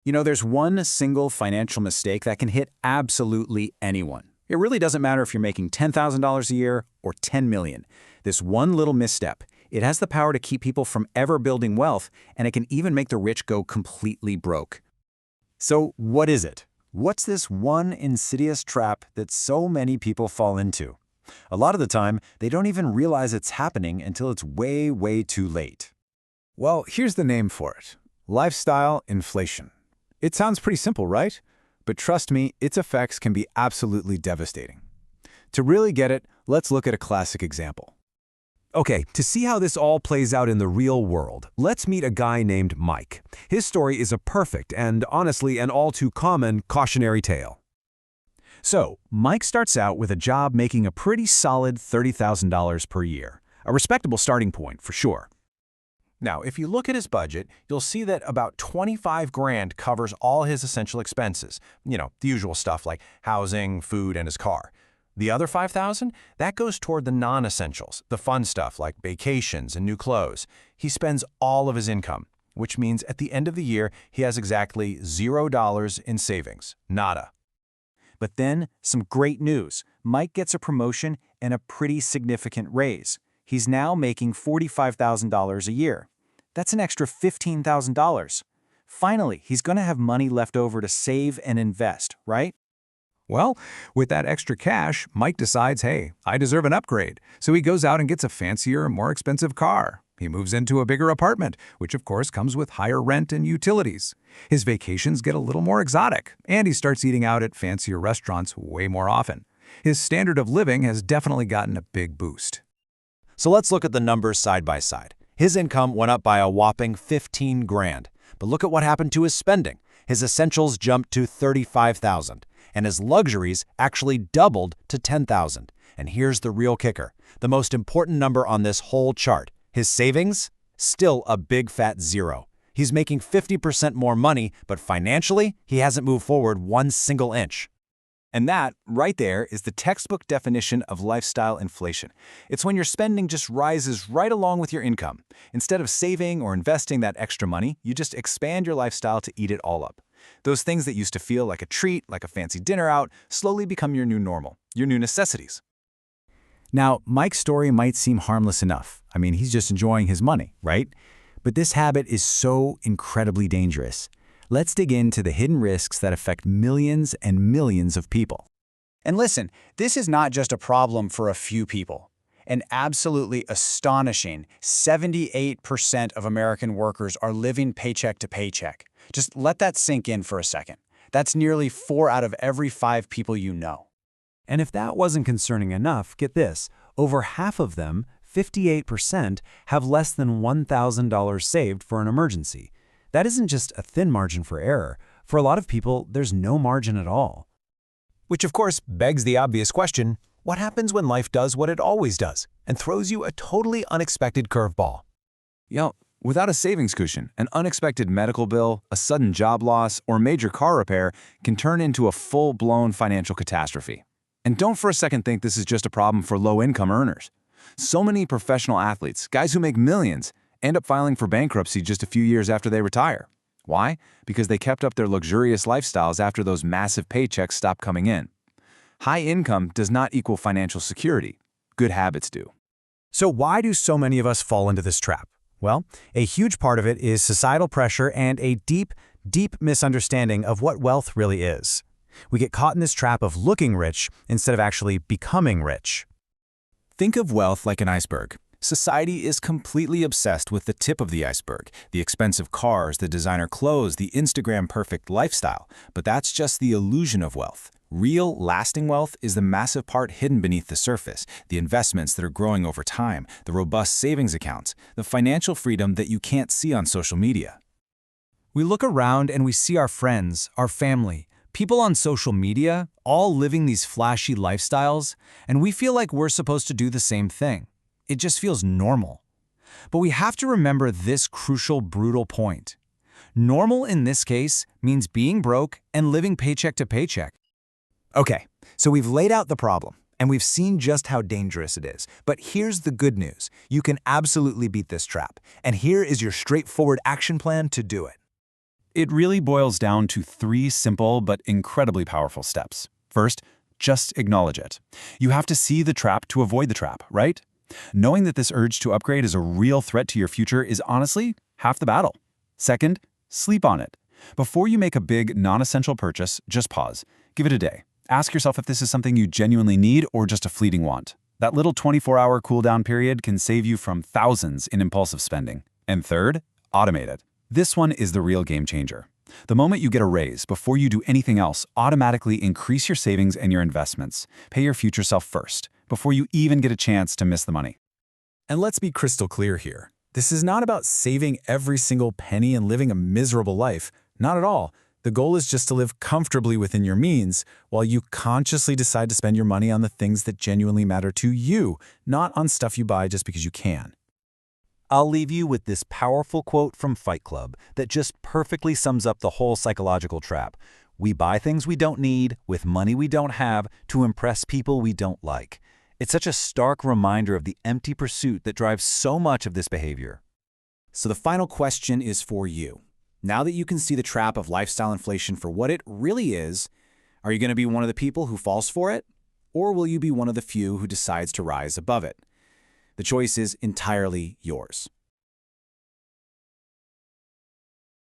There's one single financial mistake that can hit absolutely anyone. It really doesn't matter if you're making $10,000 a year or $10 million. This one little misstep, it has the power to keep people from ever building wealth, and it can even make the rich go completely broke. So what is it? What's this one insidious trap that so many people fall into? A lot of the time, they don't even realize it's happening until it's way, way too late. Well, here's the name for it: lifestyle inflation. It sounds pretty simple, right? But trust me, its effects can be absolutely devastating. To really get it, let's look at a classic example. Okay, to see how this all plays out in the real world, let's meet a guy named Mike. His story is a perfect and, honestly, an all too common cautionary tale. So, Mike starts out with a job making a pretty solid $30,000 per year. A respectable starting point, for sure. Now, if you look at his budget, you'll see that about 25 grand covers all his essential expenses. The usual stuff like housing, food, and his car. The other 5,000, that goes toward the non-essentials, the fun stuff like vacations and new clothes. He spends all of his income, which means at the end of the year, he has exactly $0 in savings. Nada. But then, some great news. Mike gets a promotion and a pretty significant raise. He's now making $45,000 a year. That's an extra $15,000. Finally, he's going to have money left over to save and invest, right? Well, with that extra cash, Mike decides, hey, I deserve an upgrade. So he goes out and gets a fancier, more expensive car. He moves into a bigger apartment, which of course comes with higher rent and utilities. His vacations get a little more exotic, and he starts eating out at fancier restaurants way more often. His standard of living has definitely gotten a big boost. So let's look at the numbers side by side. His income went up by a whopping 15 grand. But look at what happened to his spending. His essentials jumped to 35,000, and his luxuries actually doubled to 10,000. And here's the real kicker, the most important number on this whole chart. His savings? Still a big fat zero. He's making 50% more money, but financially, he hasn't moved forward one single inch. And that, right there, is the textbook definition of lifestyle inflation. It's when your spending just rises right along with your income. Instead of saving or investing that extra money, you just expand your lifestyle to eat it all up. Those things that used to feel like a treat, like a fancy dinner out, slowly become your new normal, your new necessities. Now, Mike's story might seem harmless enough. I mean, he's just enjoying his money, right? But this habit is so incredibly dangerous. Let's dig into the hidden risks that affect millions and millions of people. And listen, this is not just a problem for a few people. An absolutely astonishing 78% of American workers are living paycheck to paycheck. Just let that sink in for a second. That's nearly 4 out of every 5 people you know. And if that wasn't concerning enough, get this, over half of them, 58%, have less than $1,000 saved for an emergency. That isn't just a thin margin for error. For a lot of people, there's no margin at all. Which of course begs the obvious question, what happens when life does what it always does and throws you a totally unexpected curveball? Without a savings cushion, an unexpected medical bill, a sudden job loss, or major car repair can turn into a full-blown financial catastrophe. And don't for a second think this is just a problem for low-income earners. So many professional athletes, guys who make millions, end up filing for bankruptcy just a few years after they retire. Why? Because they kept up their luxurious lifestyles after those massive paychecks stopped coming in. High income does not equal financial security. Good habits do. So why do so many of us fall into this trap? Well, a huge part of it is societal pressure and a deep, deep misunderstanding of what wealth really is. We get caught in this trap of looking rich instead of actually becoming rich. Think of wealth like an iceberg. Society is completely obsessed with the tip of the iceberg, the expensive cars, the designer clothes, the Instagram-perfect lifestyle. But that's just the illusion of wealth. Real, lasting wealth is the massive part hidden beneath the surface, the investments that are growing over time, the robust savings accounts, the financial freedom that you can't see on social media. We look around and we see our friends, our family, people on social media, all living these flashy lifestyles, and we feel like we're supposed to do the same thing. It just feels normal. But we have to remember this crucial, brutal point. Normal in this case means being broke and living paycheck to paycheck. Okay, so we've laid out the problem, and we've seen just how dangerous it is. But here's the good news. You can absolutely beat this trap. And here is your straightforward action plan to do it. It really boils down to 3 simple but incredibly powerful steps. First, just acknowledge it. You have to see the trap to avoid the trap, right? Knowing that this urge to upgrade is a real threat to your future is honestly half the battle. Second, sleep on it. Before you make a big, non-essential purchase, just pause. Give it a day. Ask yourself if this is something you genuinely need or just a fleeting want. That little 24-hour cool-down period can save you from thousands in impulsive spending. And third, automate it. This one is the real game changer. The moment you get a raise, before you do anything else, automatically increase your savings and your investments. Pay your future self first, before you even get a chance to miss the money. And let's be crystal clear here. This is not about saving every single penny and living a miserable life. Not at all. The goal is just to live comfortably within your means while you consciously decide to spend your money on the things that genuinely matter to you, not on stuff you buy just because you can. I'll leave you with this powerful quote from Fight Club that just perfectly sums up the whole psychological trap. We buy things we don't need with money we don't have to impress people we don't like. It's such a stark reminder of the empty pursuit that drives so much of this behavior. So the final question is for you. Now that you can see the trap of lifestyle inflation for what it really is, are you going to be one of the people who falls for it? Or will you be one of the few who decides to rise above it? The choice is entirely yours.